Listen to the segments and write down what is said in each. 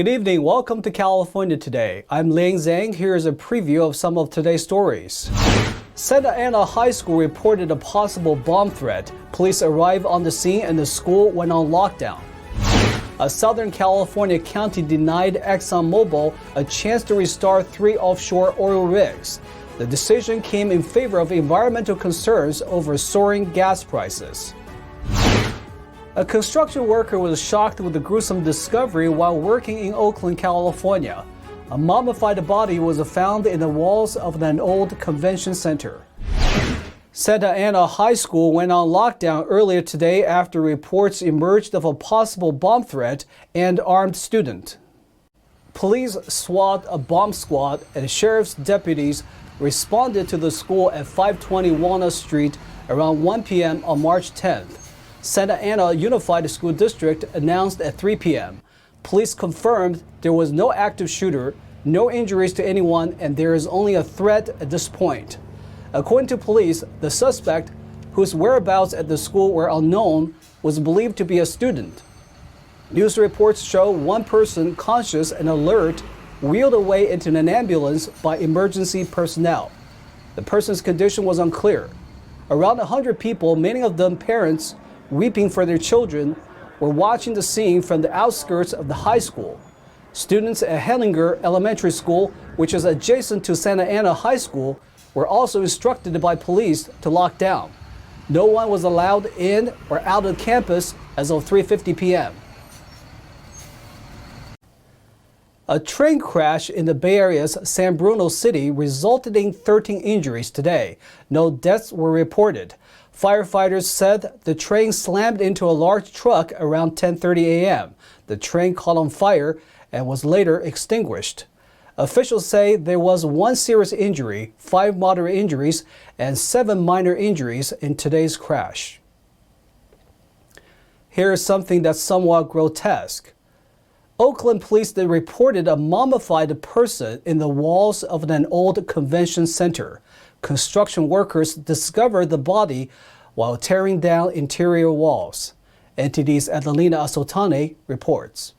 Good evening, welcome to California Today. I'm Liang Zhang. Here is a preview of some of today's stories. Santa Ana High School reported a possible bomb threat. Police arrived on the scene and the school went on lockdown. A Southern California county denied ExxonMobil a chance to restart 3 offshore oil rigs. The decision came in favor of environmental concerns over soaring gas prices. A construction worker was shocked with the gruesome discovery while working in Oakland, California. A mummified body was found in the walls of an old convention center. Santa Ana High School went on lockdown earlier today after reports emerged of a possible bomb threat and armed student. Police SWAT, a bomb squad, and sheriff's deputies responded to the school at 520 Walnut Street around 1 p.m. on March 10th. Santa Ana Unified School District announced at 3 p.m. Police confirmed there was no active shooter, no injuries to anyone, and there is only a threat at this point. According to police, the suspect, whose whereabouts at the school were unknown, was believed to be a student. News reports show one person conscious and alert wheeled away into an ambulance by emergency personnel. The person's condition was unclear. Around 100 people, many of them parents, weeping for their children, were watching the scene from the outskirts of the high school. Students at Hellinger Elementary School, which is adjacent to Santa Ana High School, were also instructed by police to lock down. No one was allowed in or out of campus as of 3:50 p.m. A train crash in the Bay Area's San Bruno City resulted in 13 injuries today. No deaths were reported. Firefighters said the train slammed into a large truck around 10:30 a.m. The train caught on fire and was later extinguished. Officials say there was 1 serious injury, 5 moderate injuries, and 7 minor injuries in today's crash. Here is something that's somewhat grotesque. Oakland police reported a mummified person in the walls of an old convention center. Construction workers discovered the body while tearing down interior walls. NTD's Adelina Asotane reports.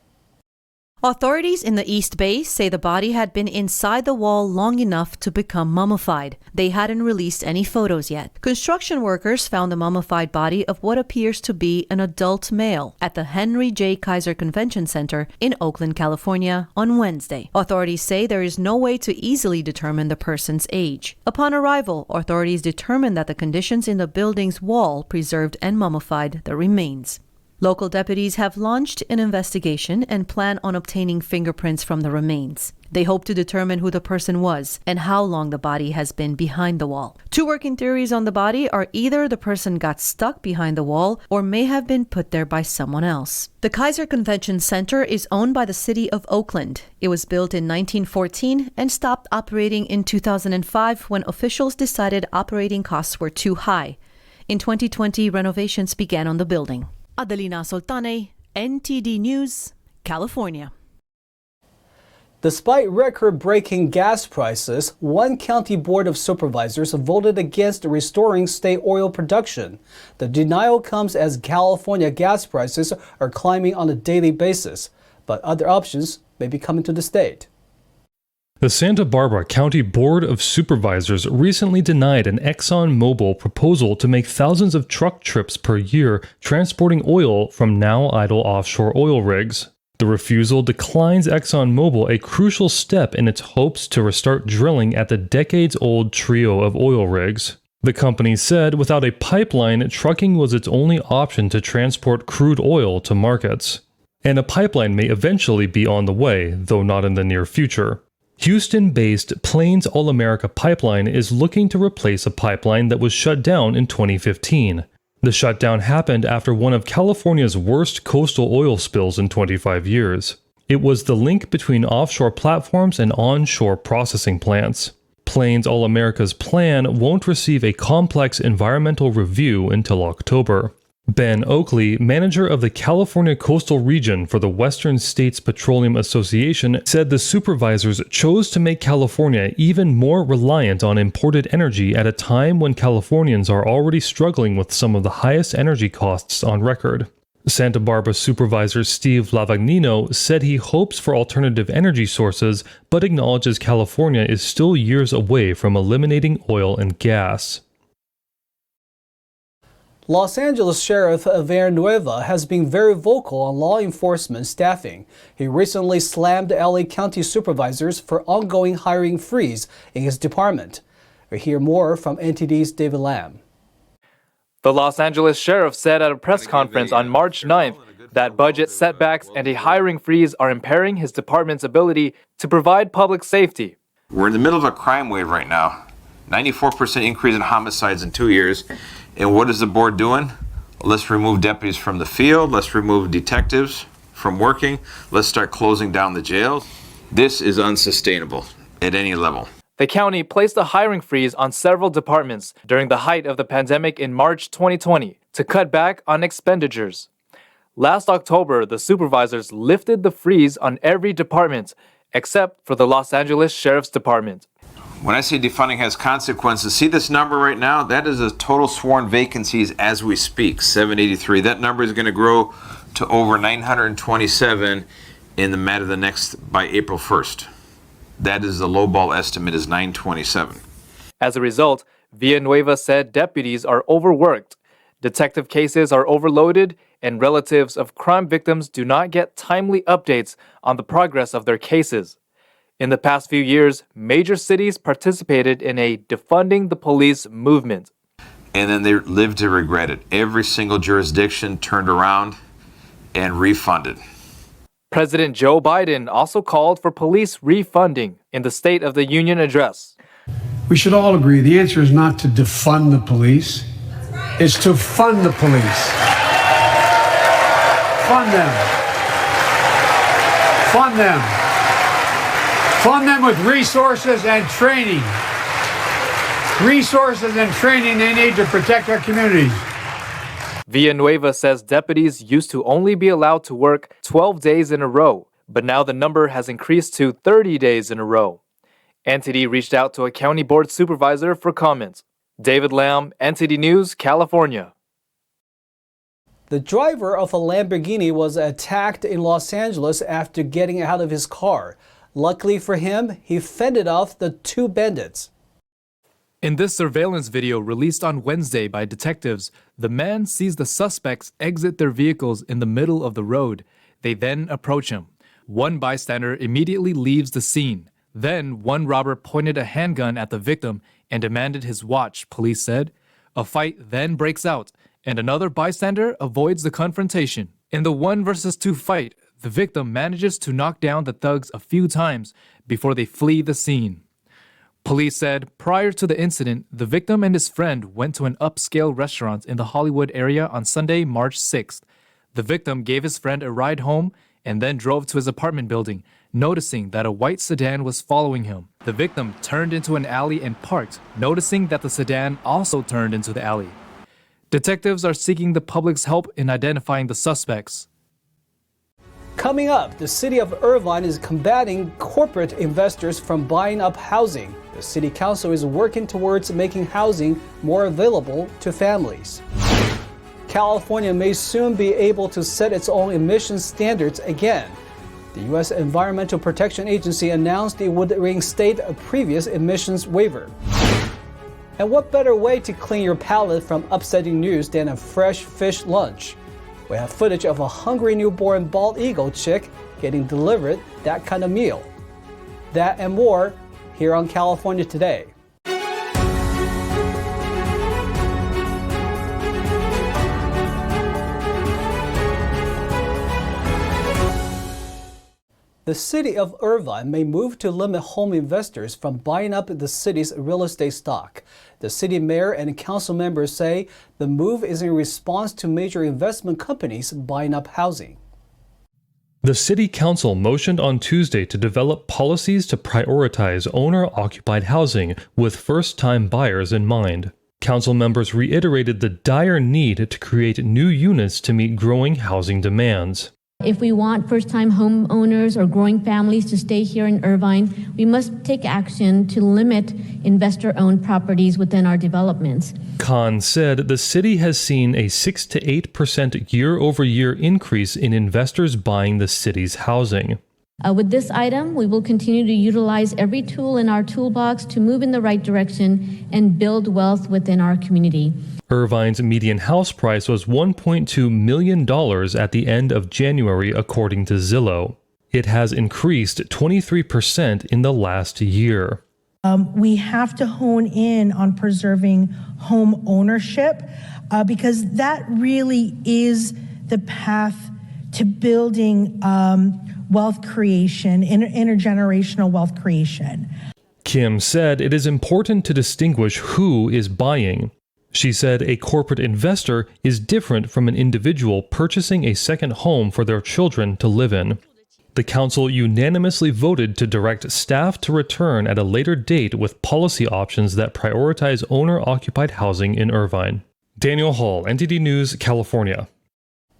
Authorities in the East Bay say the body had been inside the wall long enough to become mummified. They hadn't released any photos yet. Construction workers found the mummified body of what appears to be an adult male at the Henry J. Kaiser Convention Center in Oakland, California on Wednesday. Authorities say there is no way to easily determine the person's age. Upon arrival, authorities determined that the conditions in the building's wall preserved and mummified the remains. Local deputies have launched an investigation and plan on obtaining fingerprints from the remains. They hope to determine who the person was and how long the body has been behind the wall. 2 working theories on the body are either the person got stuck behind the wall or may have been put there by someone else. The Kaiser Convention Center is owned by the city of Oakland. It was built in 1914 and stopped operating in 2005 when officials decided operating costs were too high. In 2020, renovations began on the building. Adelina Soltane, NTD News, California. Despite record-breaking gas prices, one county board of supervisors voted against restoring state oil production. The denial comes as California gas prices are climbing on a daily basis, but other options may be coming to the state. The Santa Barbara County Board of Supervisors recently denied an ExxonMobil proposal to make thousands of truck trips per year transporting oil from now idle offshore oil rigs. The refusal declines ExxonMobil a crucial step in its hopes to restart drilling at the decades-old trio of oil rigs. The company said without a pipeline, trucking was its only option to transport crude oil to markets. And a pipeline may eventually be on the way, though not in the near future. Houston-based Plains All-America Pipeline is looking to replace a pipeline that was shut down in 2015. The shutdown happened after one of California's worst coastal oil spills in 25 years. It was the link between offshore platforms and onshore processing plants. Plains All-America's plan won't receive a complex environmental review until October. Ben Oakley, manager of the California Coastal Region for the Western States Petroleum Association, said the supervisors chose to make California even more reliant on imported energy at a time when Californians are already struggling with some of the highest energy costs on record. Santa Barbara Supervisor Steve Lavagnino said he hopes for alternative energy sources, but acknowledges California is still years away from eliminating oil and gas. Los Angeles Sheriff Villanueva has been very vocal on law enforcement staffing. He recently slammed LA County supervisors for ongoing hiring freeze in his department. We hear more from NTD's David Lamb. The Los Angeles Sheriff said at a press conference on March 9th that budget setbacks and a hiring freeze are impairing his department's ability to provide public safety. We're in the middle of a crime wave right now. 94% increase in homicides in 2 years. And what is the board doing? Let's remove deputies from the field. Let's remove detectives from working. Let's start closing down the jails. This is unsustainable at any level. The county placed a hiring freeze on several departments during the height of the pandemic in March 2020 to cut back on expenditures. Last October, the supervisors lifted the freeze on every department except for the Los Angeles Sheriff's Department. When I say defunding has consequences, see this number right now? That is the total sworn vacancies as we speak, 783. That number is going to grow to over 927 in the matter of the next by April 1st. That is the lowball estimate is 927. As a result, Villanueva said deputies are overworked, detective cases are overloaded, and relatives of crime victims do not get timely updates on the progress of their cases. In the past few years, major cities participated in a defunding the police movement. And then they lived to regret it. Every single jurisdiction turned around and refunded. President Joe Biden also called for police refunding in the State of the Union address. We should all agree the answer is not to defund the police. It's to fund the police. Fund them. Fund them. Fund them with resources and training. Resources and training they need to protect our communities. Villanueva says deputies used to only be allowed to work 12 days in a row, but now the number has increased to 30 days in a row. NTD reached out to a county board supervisor for comment. David Lamb, NTD News, California. The driver of a Lamborghini was attacked in Los Angeles after getting out of his car. Luckily for him, he fended off the two bandits. In this surveillance video released on Wednesday by detectives, the man sees the suspects exit their vehicles in the middle of the road. They then approach him. One bystander immediately leaves the scene. Then one robber pointed a handgun at the victim and demanded his watch, police said. A fight then breaks out, and another bystander avoids the confrontation. In the 1-versus-2 fight, the victim manages to knock down the thugs a few times before they flee the scene. Police said prior to the incident, the victim and his friend went to an upscale restaurant in the Hollywood area on Sunday, March 6th. The victim gave his friend a ride home and then drove to his apartment building, noticing that a white sedan was following him. The victim turned into an alley and parked, noticing that the sedan also turned into the alley. Detectives are seeking the public's help in identifying the suspects. Coming up, the city of Irvine is combating corporate investors from buying up housing. The city council is working towards making housing more available to families. California may soon be able to set its own emissions standards again. The U.S. Environmental Protection Agency announced it would reinstate a previous emissions waiver. And what better way to clean your palate from upsetting news than a fresh fish lunch? We have footage of a hungry newborn bald eagle chick getting delivered that kind of meal. That and more here on California Today. The city of Irvine may move to limit home investors from buying up the city's real estate stock. The city mayor and council members say the move is in response to major investment companies buying up housing. The city council motioned on Tuesday to develop policies to prioritize owner-occupied housing with first-time buyers in mind. Council members reiterated the dire need to create new units to meet growing housing demands. If we want first-time homeowners or growing families to stay here in Irvine, we must take action to limit investor-owned properties within our developments. Khan said the city has seen a 6 to 8% year-over-year increase in investors buying the city's housing. With this item, we will continue to utilize every tool in our toolbox to move in the right direction and build wealth within our community. Irvine's median house price was $1.2 million at the end of January, according to Zillow. It has increased 23% in the last year. We have to hone in on preserving home ownership because that really is the path to building wealth creation, intergenerational wealth creation. Kim said it is important to distinguish who is buying. She said a corporate investor is different from an individual purchasing a second home for their children to live in. The council unanimously voted to direct staff to return at a later date with policy options that prioritize owner-occupied housing in Irvine. Daniel Hall, NTD News, California.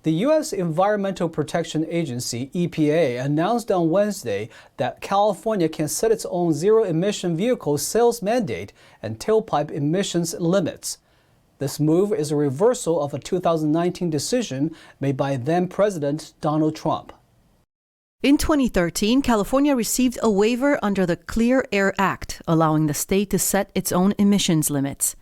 The U.S. Environmental Protection Agency, EPA, announced on Wednesday that California can set its own zero-emission vehicle sales mandate and tailpipe emissions limits. This move is a reversal of a 2019 decision made by then-President Donald Trump. In 2013, California received a waiver under the Clear Air Act, allowing the state to set its own emissions limits.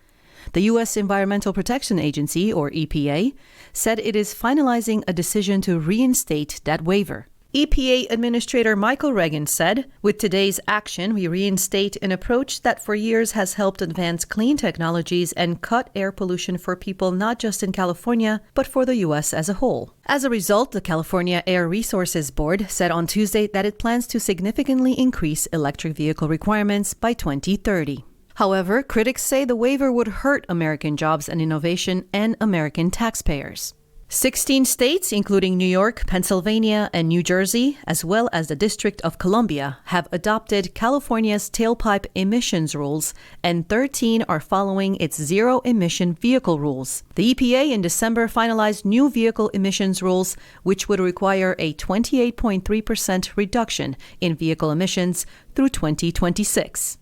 The U.S. Environmental Protection Agency, or EPA, said it is finalizing a decision to reinstate that waiver. EPA Administrator Michael Regan said, "With today's action, we reinstate an approach that for years has helped advance clean technologies and cut air pollution for people not just in California, but for the U.S. as a whole." As a result, the California Air Resources Board said on Tuesday that it plans to significantly increase electric vehicle requirements by 2030. However, critics say the waiver would hurt American jobs and innovation and American taxpayers. 16 states, including New York, Pennsylvania, and New Jersey, as well as the District of Columbia, have adopted California's tailpipe emissions rules, and 13 are following its zero-emission vehicle rules. The EPA in December finalized new vehicle emissions rules, which would require a 28.3% reduction in vehicle emissions through 2026.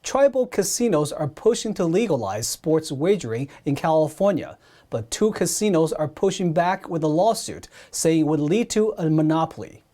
Tribal casinos are pushing to legalize sports wagering in California, but 2 casinos are pushing back with a lawsuit, saying it would lead to a monopoly.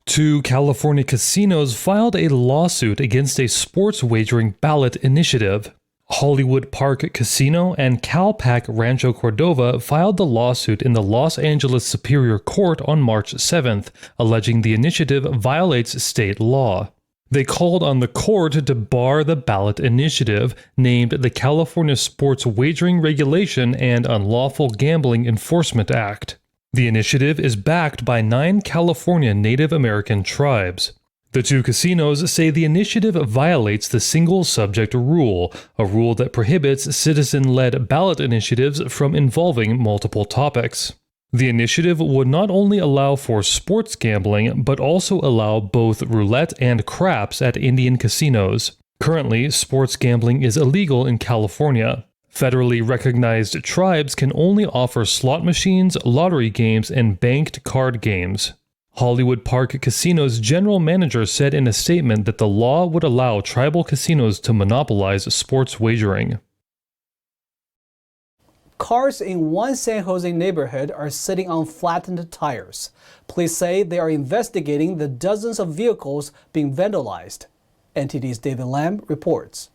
2 California casinos filed a lawsuit against a sports wagering ballot initiative. Hollywood Park Casino and CalPac Rancho Cordova filed the lawsuit in the Los Angeles Superior Court on March 7th, alleging the initiative violates state law. They called on the court to bar the ballot initiative, named the California Sports Wagering Regulation and Unlawful Gambling Enforcement Act. The initiative is backed by 9 California Native American tribes. The 2 casinos say the initiative violates the single subject rule, a rule that prohibits citizen-led ballot initiatives from involving multiple topics. The initiative would not only allow for sports gambling, but also allow both roulette and craps at Indian casinos. Currently, sports gambling is illegal in California. Federally recognized tribes can only offer slot machines, lottery games, and banked card games. Hollywood Park Casino's general manager said in a statement that the law would allow tribal casinos to monopolize sports wagering. Cars in one San Jose neighborhood are sitting on flattened tires. Police say they are investigating the dozens of vehicles being vandalized. NTD's David Lamb reports.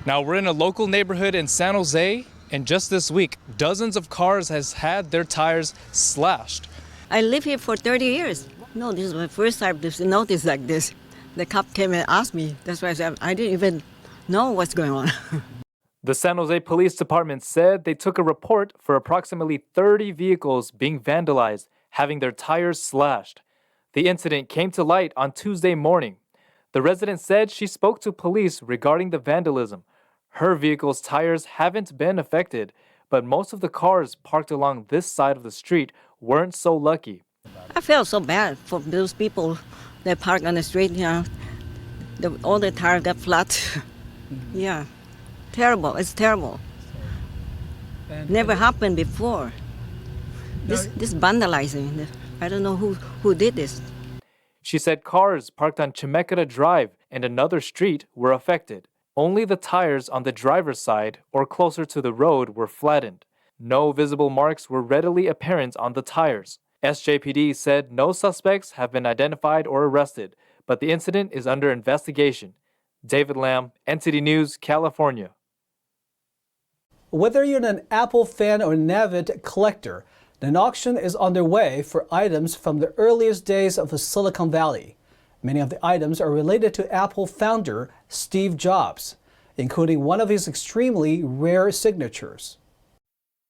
Now we're in a local neighborhood in San Jose, and just this week, dozens of cars has had their tires slashed. I live here for 30 years. No, this is my first time to notice like this. The cop came and asked me. That's why I said I didn't even know what's going on. The San Jose Police Department said they took a report for approximately 30 vehicles being vandalized, having their tires slashed. The incident came to light on Tuesday morning. The resident said she spoke to police regarding the vandalism. Her vehicle's tires haven't been affected, but most of the cars parked along this side of the street weren't so lucky. I felt so bad for those people that park on the street. All the tires got flat. Yeah. Terrible. It's terrible. Never happened before. This vandalizing. I don't know who did this. She said cars parked on Chemeketa Drive and another street were affected. Only the tires on the driver's side or closer to the road were flattened. No visible marks were readily apparent on the tires. SJPD said no suspects have been identified or arrested, but the incident is under investigation. David Lamb, NTD News, California. Whether you're an Apple fan or an avid collector, an auction is underway for items from the earliest days of the Silicon Valley. Many of the items are related to Apple founder Steve Jobs, including one of his extremely rare signatures.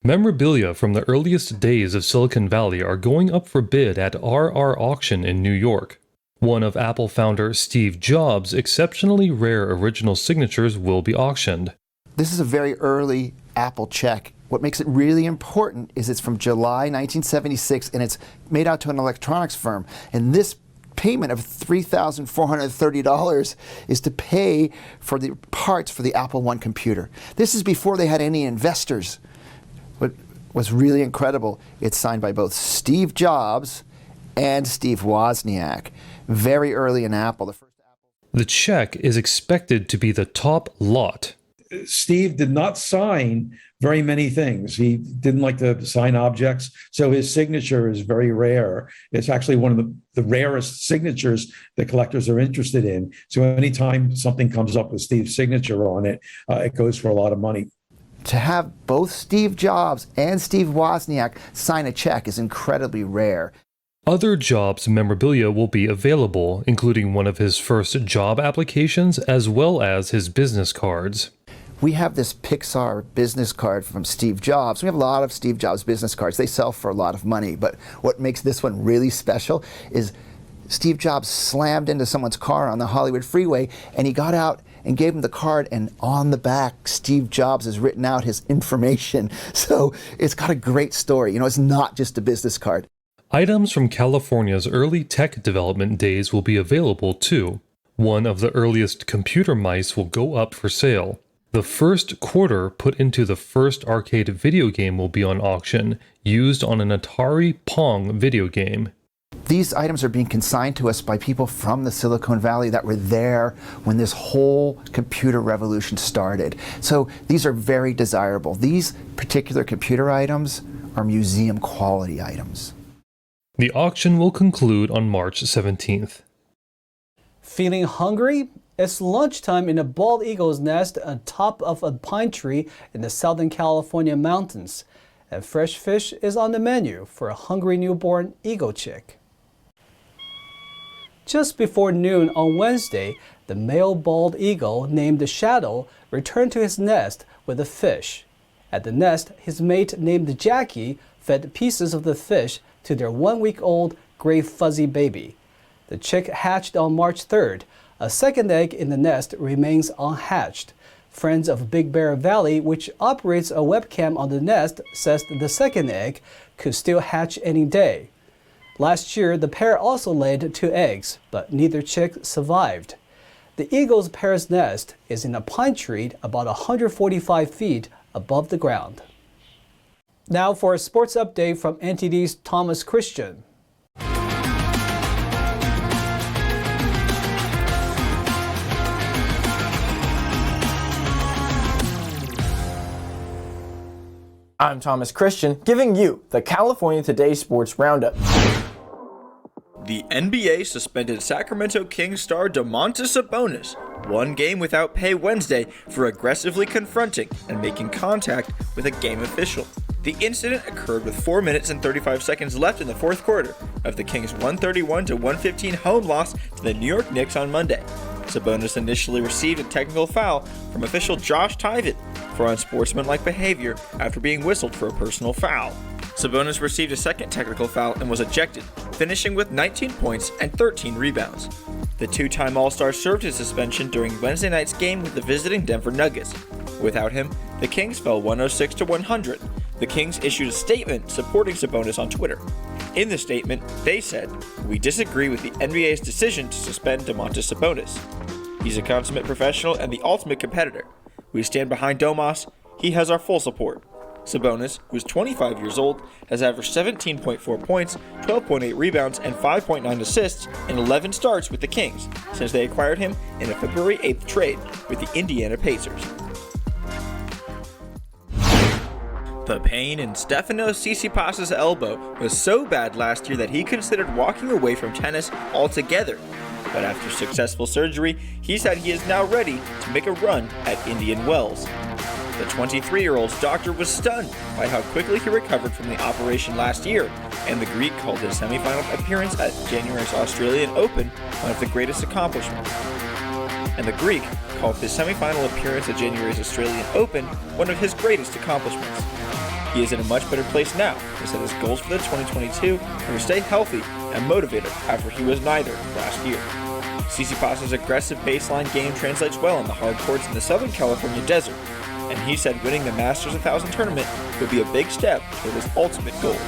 Memorabilia from the earliest days of Silicon Valley are going up for bid at RR Auction in New York. One of Apple founder Steve Jobs' exceptionally rare original signatures will be auctioned. This is a very early Apple check. What makes it really important is it's from July 1976 and it's made out to an electronics firm. And this payment of $3,430 is to pay for the parts for the Apple I computer. This is before they had any investors. What was really incredible, it's signed by both Steve Jobs and Steve Wozniak, very early in Apple. The check is expected to be the top lot. Steve did not sign very many things. He didn't like to sign objects, so his signature is very rare. It's actually one of the rarest signatures that collectors are interested in. So anytime something comes up with Steve's signature on it, it goes for a lot of money. To have both Steve Jobs and Steve Wozniak sign a check is incredibly rare. Other Jobs memorabilia will be available, including one of his first job applications as well as his business cards. We have this Pixar business card from Steve Jobs. We have a lot of Steve Jobs business cards. They sell for a lot of money, but what makes this one really special is Steve Jobs slammed into someone's car on the Hollywood freeway, and he got out and gave him the card, and on the back, Steve Jobs has written out his information. So it's got a great story. You know, it's not just a business card. Items from California's early tech development days will be available too. One of the earliest computer mice will go up for sale. The first quarter put into the first arcade video game will be on auction, used on an Atari Pong video game. These items are being consigned to us by people from the Silicon Valley that were there when this whole computer revolution started. So these are very desirable. These particular computer items are museum quality items. The auction will conclude on March 17th. Feeling hungry? It's lunchtime in a bald eagle's nest on top of a pine tree in the Southern California mountains. And fresh fish is on the menu for a hungry newborn eagle chick. Just before noon on Wednesday, the male bald eagle named Shadow returned to his nest with a fish. At the nest, his mate named Jackie fed pieces of the fish to their 1-week-old gray fuzzy baby. The chick hatched on March 3rd. A second egg in the nest remains unhatched. Friends of Big Bear Valley, which operates a webcam on the nest, says the second egg could still hatch any day. Last year, the pair also laid 2 eggs, but neither chick survived. The eagle's pair's nest is in a pine tree about 145 feet above the ground. Now for a sports update from NTD's Thomas Christian. I'm Thomas Christian, giving you the California Today Sports Roundup. The NBA suspended Sacramento Kings star Domantas Sabonis 1 game without pay Wednesday for aggressively confronting and making contact with a game official. The incident occurred with 4 minutes and 35 seconds left in the fourth quarter of the Kings' 131-115 home loss to the New York Knicks on Monday. Sabonis initially received a technical foul from official Josh Tyvett for unsportsmanlike behavior after being whistled for a personal foul. Sabonis received a second technical foul and was ejected, finishing with 19 points and 13 rebounds. The two-time All-Star served his suspension during Wednesday night's game with the visiting Denver Nuggets. Without him, the Kings fell 106-100. The Kings issued a statement supporting Sabonis on Twitter. In the statement, they said, "We disagree with the NBA's decision to suspend Domantas Sabonis. He's a consummate professional and the ultimate competitor. We stand behind Domas. He has our full support. Sabonis, who is 25 years old, has averaged 17.4 points, 12.8 rebounds, and 5.9 assists in 11 starts with the Kings since they acquired him in a February 8th trade with the Indiana Pacers. The pain in Stefanos Tsitsipas' elbow was so bad last year that he considered walking away from tennis altogether. But after successful surgery, he said he is now ready to make a run at Indian Wells. The 23-year-old's doctor was stunned by how quickly he recovered from the operation last year, and the Greek called his semifinal appearance at January's Australian Open one of the greatest accomplishments. One of his greatest accomplishments. He is in a much better place now. He said his goals for the 2022 were to stay healthy and motivated after he was neither last year. Tsitsipas' aggressive baseline game translates well on the hard courts in the Southern California desert, and he said winning the Masters 1000 tournament would be a big step toward his ultimate goals.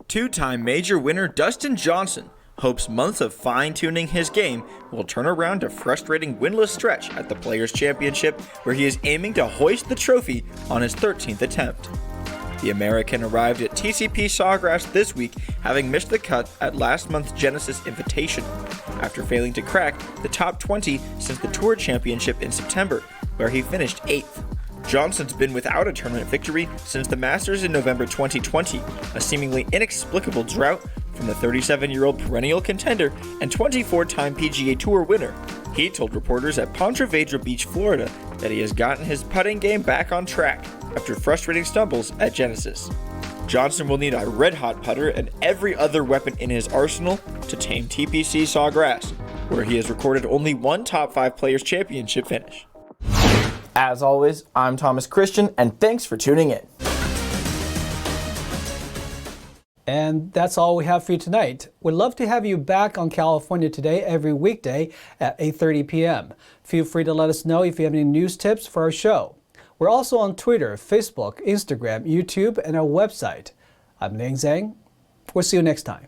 Two-time major winner Dustin Johnson hopes months of fine-tuning his game will turn around a frustrating winless stretch at the Players' Championship, where he is aiming to hoist the trophy on his 13th attempt. The American arrived at TCP Sawgrass this week, having missed the cut at last month's Genesis Invitational, after failing to crack the top 20 since the Tour Championship in September, where he finished 8th. Johnson's been without a tournament victory since the Masters in November 2020, a seemingly inexplicable drought from the 37-year-old perennial contender and 24-time PGA Tour winner. He told reporters at Ponte Vedra Beach, Florida, that he has gotten his putting game back on track after frustrating stumbles at Genesis. Johnson will need a red-hot putter and every other weapon in his arsenal to tame TPC Sawgrass, where he has recorded only one top 5 Players' Championship finish. As always, I'm Thomas Christian, and thanks for tuning in. And that's all we have for you tonight. We'd love to have you back on California Today every weekday at 8:30 p.m. Feel free to let us know if you have any news tips for our show. We're also on Twitter, Facebook, Instagram, YouTube, and our website. I'm Liang Zhang. We'll see you next time.